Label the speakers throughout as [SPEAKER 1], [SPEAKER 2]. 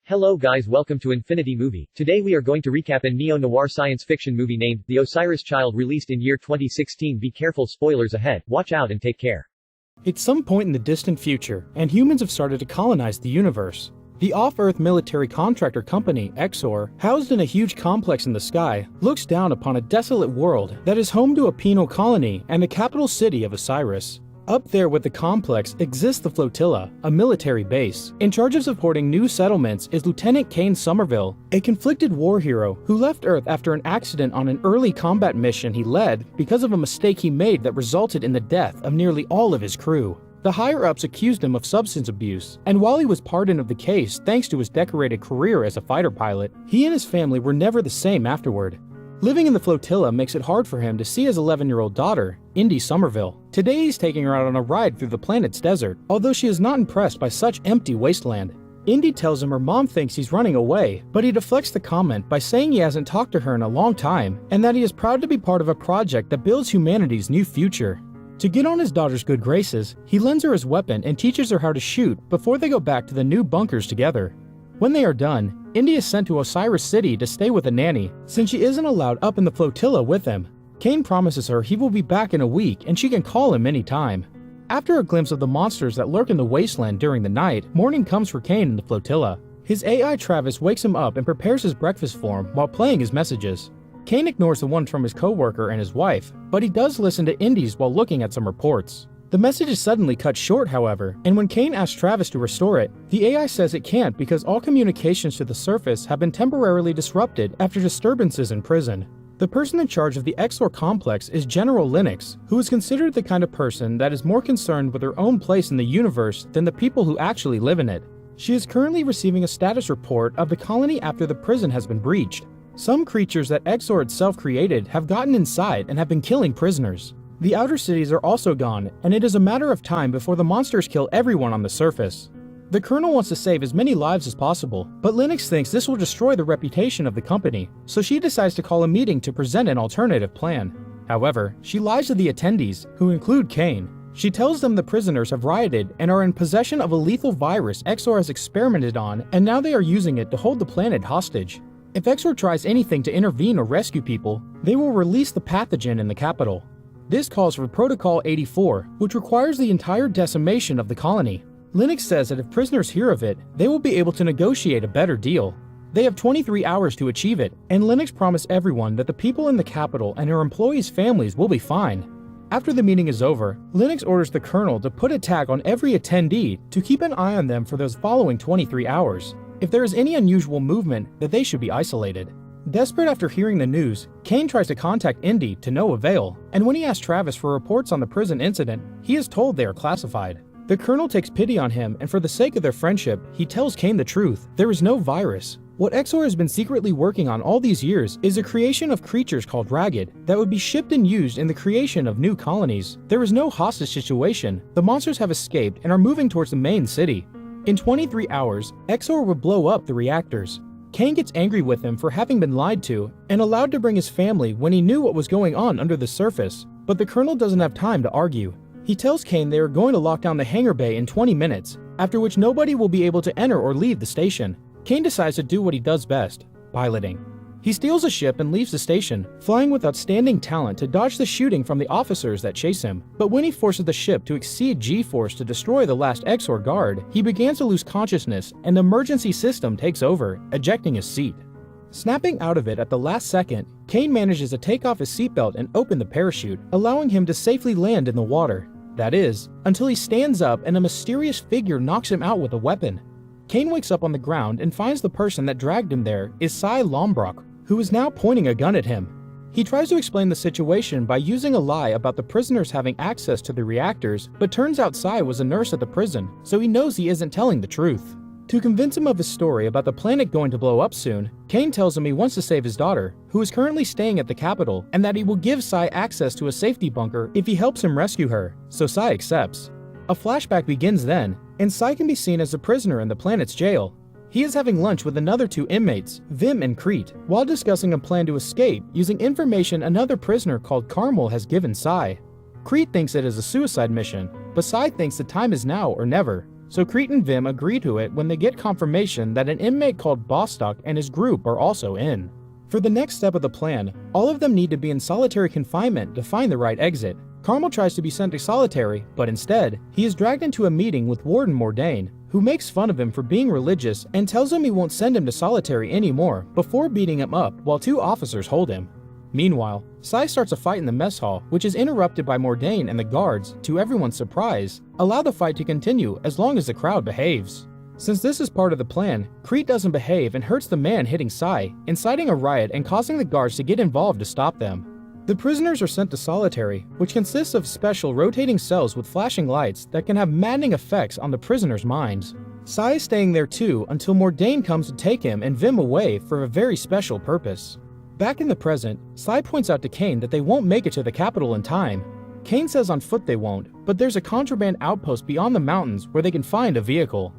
[SPEAKER 1] Hello guys, welcome to Infinity Movie. Today we are going to recap a neo-noir science fiction movie named The Osiris Child, released in year 2016. Be careful, spoilers ahead. Watch out and take care.
[SPEAKER 2] It's some point in the distant future, and humans have started to colonize the universe. The off-Earth military contractor company, Exor, housed in a huge complex in the sky, looks down upon a desolate world that is home to a penal colony and the capital city of Osiris. Up there with the complex exists the flotilla, a military base. In charge of supporting new settlements is Lieutenant Kane Sommerville, a conflicted war hero who left Earth after an accident on an early combat mission he led because of a mistake he made that resulted in the death of nearly all of his crew. The higher-ups accused him of substance abuse, and while he was pardoned of the case thanks to his decorated career as a fighter pilot, he and his family were never the same afterward. Living in the flotilla makes it hard for him to see his 11-year-old daughter, Indi Sommerville. Today he's taking her out on a ride through the planet's desert, although she is not impressed by such empty wasteland. Indi tells him her mom thinks he's running away, but he deflects the comment by saying he hasn't talked to her in a long time, and that he is proud to be part of a project that builds humanity's new future. To get on his daughter's good graces, he lends her his weapon and teaches her how to shoot before they go back to the new bunkers together. When they are done, Indi is sent to Osiris City to stay with a nanny, since she isn't allowed up in the flotilla with him. Kane promises her he will be back in a week and she can call him anytime. After a glimpse of the monsters that lurk in the wasteland during the night, morning comes for Kane in the flotilla. His AI Travis wakes him up and prepares his breakfast for him while playing his messages. Kane ignores the ones from his co-worker and his wife, but he does listen to Indi's while looking at some reports. The message is suddenly cut short, however, and when Kane asks Travis to restore it, the AI says it can't because all communications to the surface have been temporarily disrupted after disturbances in prison. The person in charge of the Exor complex is General Linux, who is considered the kind of person that is more concerned with her own place in the universe than the people who actually live in it. She is currently receiving a status report of the colony after the prison has been breached. Some creatures that Exor itself created have gotten inside and have been killing prisoners. The outer cities are also gone, and it is a matter of time before the monsters kill everyone on the surface. The Colonel wants to save as many lives as possible, but Linux thinks this will destroy the reputation of the company, so she decides to call a meeting to present an alternative plan. However, she lies to the attendees, who include Kane. She tells them the prisoners have rioted and are in possession of a lethal virus Exor has experimented on, and now they are using it to hold the planet hostage. If Exor tries anything to intervene or rescue people, they will release the pathogen in the capital. This calls for Protocol 84, which requires the entire decimation of the colony. Linux says that if prisoners hear of it, they will be able to negotiate a better deal. They have 23 hours to achieve it, and Linux promised everyone that the people in the capital and her employees' families will be fine. After the meeting is over, Linux orders the Colonel to put a tag on every attendee to keep an eye on them for those following 23 hours. If there is any unusual movement, that they should be isolated. Desperate after hearing the news, Kane tries to contact Indi to no avail, and when he asks Travis for reports on the prison incident, he is told they are classified. The Colonel takes pity on him, and for the sake of their friendship, he tells Kane the truth. There is no virus. What Exor has been secretly working on all these years is a creation of creatures called Ragged that would be shipped and used in the creation of new colonies. There is no hostage situation. The monsters have escaped and are moving towards the main city. In 23 hours, Exor would blow up the reactors. Kane gets angry with him for having been lied to and allowed to bring his family when he knew what was going on under the surface, but the Colonel doesn't have time to argue. He tells Kane they are going to lock down the hangar bay in 20 minutes, after which nobody will be able to enter or leave the station. Kane decides to do what he does best, piloting. He steals a ship and leaves the station, flying with outstanding talent to dodge the shooting from the officers that chase him. But when he forces the ship to exceed G-force to destroy the last Exor guard, he begins to lose consciousness and the emergency system takes over, ejecting his seat. Snapping out of it at the last second, Kane manages to take off his seatbelt and open the parachute, allowing him to safely land in the water. That is, until he stands up and a mysterious figure knocks him out with a weapon. Kane wakes up on the ground and finds the person that dragged him there is Lombrok, who is now pointing a gun at him. He tries to explain the situation by using a lie about the prisoners having access to the reactors, but turns out Sai was a nurse at the prison, so he knows he isn't telling the truth. To convince him of his story about the planet going to blow up soon, Kane tells him he wants to save his daughter, who is currently staying at the capital, and that he will give Sai access to a safety bunker if he helps him rescue her, so Sai accepts. A flashback begins then, and Sai can be seen as a prisoner in the planet's jail. He is having lunch with another two inmates, Vim and Crete, while discussing a plan to escape using information another prisoner called Carmel has given Sai. Crete thinks it is a suicide mission, but Sai thinks the time is now or never. so Crete and Vim agree to it when they get confirmation that an inmate called Bostock and his group are also in. For the next step of the plan, all of them need to be in solitary confinement to find the right exit. Carmel tries to be sent to solitary, but instead, he is dragged into a meeting with Warden Mordain, who makes fun of him for being religious and tells him he won't send him to solitary anymore before beating him up while 2 officers hold him. Meanwhile, Sai starts a fight in the mess hall, which is interrupted by Mordain and the guards, to everyone's surprise, allow the fight to continue as long as the crowd behaves. Since this is part of the plan, Crete doesn't behave and hurts the man hitting Sai, inciting a riot and causing the guards to get involved to stop them. The prisoners are sent to solitary, which consists of special rotating cells with flashing lights that can have maddening effects on the prisoners' minds. Sai is staying there too until Mordain comes to take him and Vim away for a very special purpose. Back in the present, Sai points out to Kane that they won't make it to the capital in time. Kane says on foot they won't, but there's a contraband outpost beyond the mountains where they can find a vehicle.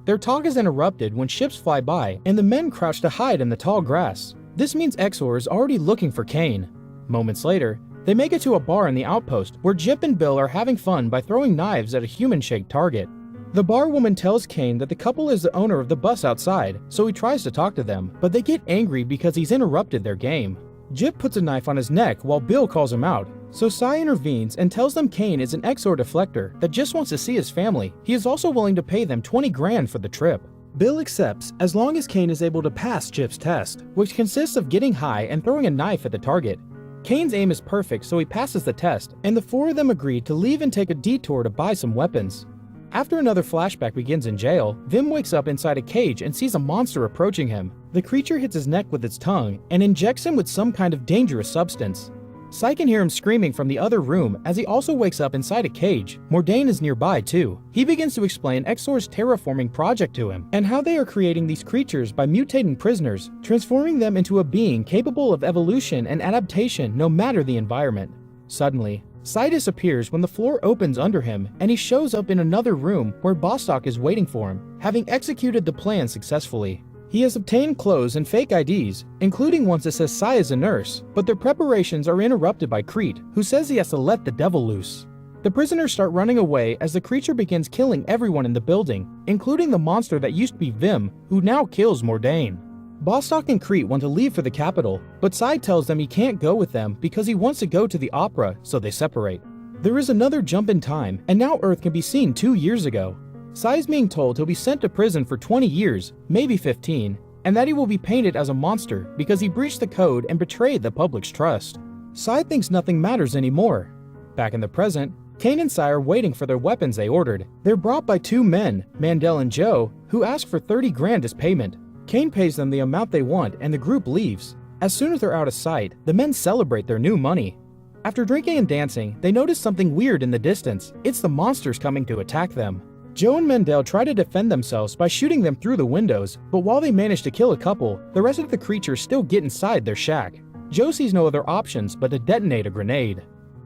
[SPEAKER 2] Their talk is interrupted when ships fly by and the men crouch to hide in the tall grass. This means Exor is already looking for Kane. Moments later, they make it to a bar in the outpost where Jip and Bill are having fun by throwing knives at a human-shaped target. The barwoman tells Kane that the couple is the owner of the bus outside, so he tries to talk to them, but they get angry because he's interrupted their game. Jip puts a knife on his neck while Bill calls him out, so Sai intervenes and tells them Kane is an Exor deflector that just wants to see his family. He is also willing to pay them 20 grand for the trip. Bill accepts as long as Kane is able to pass Jip's test, which consists of getting high and throwing a knife at the target. Kane's aim is perfect, so he passes the test, and the 4 of them agree to leave and take a detour to buy some weapons. After another flashback begins in jail, Vim wakes up inside a cage and sees a monster approaching him. The creature hits his neck with its tongue and injects him with some kind of dangerous substance. Sai can hear him screaming from the other room as he also wakes up inside a cage. Mordain is nearby too. He begins to explain Exor's terraforming project to him and how they are creating these creatures by mutating prisoners, transforming them into a being capable of evolution and adaptation no matter the environment. Suddenly, Sai disappears when the floor opens under him and he shows up in another room where Bostock is waiting for him, having executed the plan successfully. He has obtained clothes and fake IDs, including ones that says Sai is a nurse, but their preparations are interrupted by Crete, who says he has to let the devil loose. The prisoners start running away as the creature begins killing everyone in the building, including the monster that used to be Vim, who now kills Mordain. Bostock and Crete want to leave for the capital, but Sai tells them he can't go with them because he wants to go to the opera, so they separate. There is another jump in time, and now Earth can be seen 2 years ago. Sai is being told he'll be sent to prison for 20 years, maybe 15, and that he will be painted as a monster because he breached the code and betrayed the public's trust. Sai thinks nothing matters anymore. Back in the present, Kane and Sai are waiting for their weapons they ordered. They're brought by 2 men, Mandel and Joe, who ask for 30 grand as payment. Kane pays them the amount they want and the group leaves. As soon as they're out of sight, the men celebrate their new money. After drinking and dancing, they notice something weird in the distance. It's the monsters coming to attack them. Joe and Mandel try to defend themselves by shooting them through the windows, but while they manage to kill a couple, the rest of the creatures still get inside their shack. Joe sees no other options but to detonate a grenade.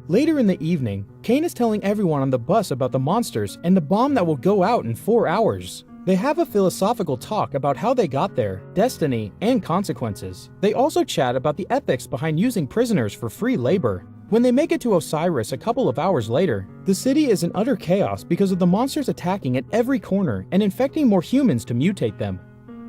[SPEAKER 2] Later in the evening, Kane is telling everyone on the bus about the monsters and the bomb that will go out in 4 hours. They have a philosophical talk about how they got there, destiny, and consequences. They also chat about the ethics behind using prisoners for free labor. When they make it to Osiris a couple of hours later, the city is in utter chaos because of the monsters attacking at every corner and infecting more humans to mutate them.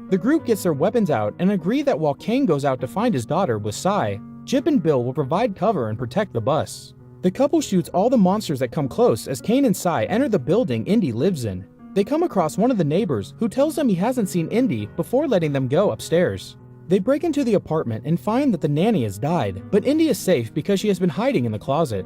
[SPEAKER 2] The group gets their weapons out and agree that while Kane goes out to find his daughter with Sai, Jip and Bill will provide cover and protect the bus. The couple shoots all the monsters that come close as Kane and Sai enter the building Indi lives in. They come across one of the neighbors who tells them he hasn't seen Indi before letting them go upstairs. They break into the apartment and find that the nanny has died, but Indi is safe because she has been hiding in the closet.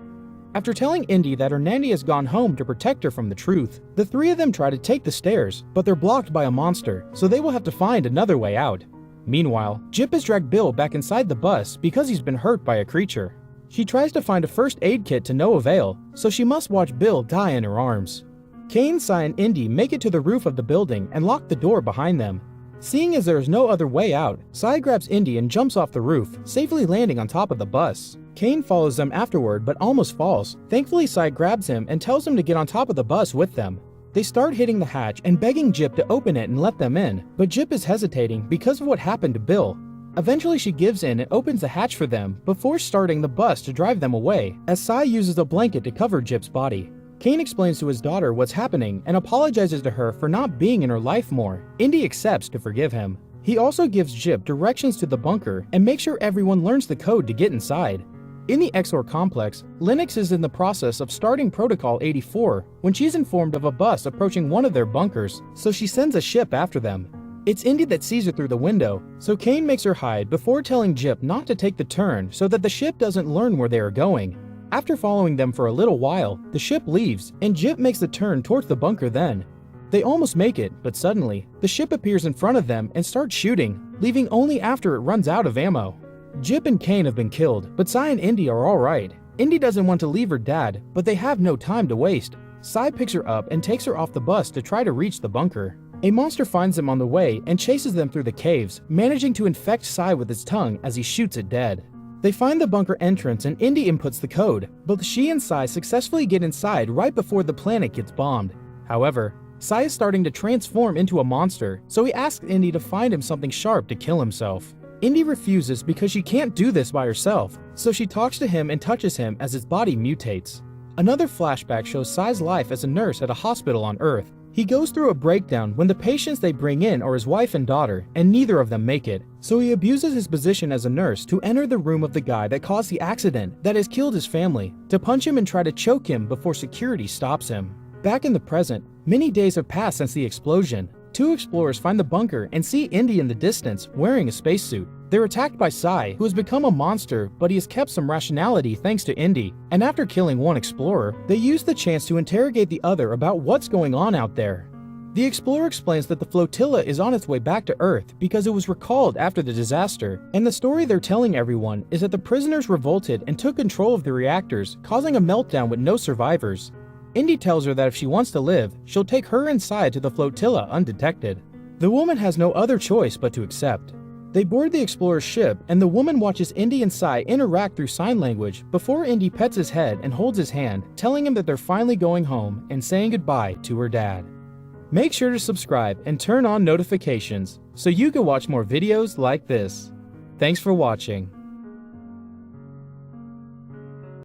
[SPEAKER 2] After telling Indi that her nanny has gone home to protect her from the truth, the 3 of them try to take the stairs, but they're blocked by a monster, so they will have to find another way out. Meanwhile, Jip has dragged Bill back inside the bus because he's been hurt by a creature. She tries to find a first aid kit to no avail, so she must watch Bill die in her arms. Kane, Sai, and Indi make it to the roof of the building and lock the door behind them. Seeing as there is no other way out, Sai grabs Indi and jumps off the roof, safely landing on top of the bus. Kane follows them afterward but almost falls. Thankfully, Sai grabs him and tells him to get on top of the bus with them. They start hitting the hatch and begging Jip to open it and let them in, but Jip is hesitating because of what happened to Bill. Eventually she gives in and opens the hatch for them before starting the bus to drive them away, as Sai uses a blanket to cover Jip's body. Kane explains to his daughter what's happening and apologizes to her for not being in her life more. Indi accepts to forgive him. He also gives Jip directions to the bunker and makes sure everyone learns the code to get inside. In the Exor complex, Linux is in the process of starting Protocol 84 when she's informed of a bus approaching one of their bunkers, so she sends a ship after them. It's Indi that sees her through the window, so Kane makes her hide before telling Jip not to take the turn so that the ship doesn't learn where they are going. After following them for a little while, the ship leaves and Jip makes the turn towards the bunker then. They almost make it, but suddenly, the ship appears in front of them and starts shooting, leaving only after it runs out of ammo. Jip and Kane have been killed, but Sai and Indi are alright. Indi doesn't want to leave her dad, but they have no time to waste. Sai picks her up and takes her off the bus to try to reach the bunker. A monster finds them on the way and chases them through the caves, managing to infect Sai with his tongue as he shoots it dead. They find the bunker entrance and Indi inputs the code. Both she and Sai successfully get inside right before the planet gets bombed. However, Sai is starting to transform into a monster, so he asks Indi to find him something sharp to kill himself. Indi refuses because she can't do this by herself, so she talks to him and touches him as his body mutates. Another flashback shows Sai's life as a nurse at a hospital on Earth. He goes through a breakdown when the patients they bring in are his wife and daughter, and neither of them make it, so he abuses his position as a nurse to enter the room of the guy that caused the accident that has killed his family, to punch him and try to choke him before security stops him. Back in the present, many days have passed since the explosion. Two explorers find the bunker and see Indi in the distance wearing a spacesuit. They're attacked by Sai, who has become a monster, but he has kept some rationality thanks to Indi, and after killing one explorer, they use the chance to interrogate the other about what's going on out there. The explorer explains that the flotilla is on its way back to Earth because it was recalled after the disaster, and the story they're telling everyone is that the prisoners revolted and took control of the reactors, causing a meltdown with no survivors. Indi tells her that if she wants to live, she'll take her inside to the flotilla undetected. The woman has no other choice but to accept. They board the explorer's ship, and the woman watches Indi and Sai interact through sign language before Indi pets his head and holds his hand, telling him that they're finally going home and saying goodbye to her dad. Make sure to subscribe and turn on notifications so you can watch more videos like this. Thanks for watching.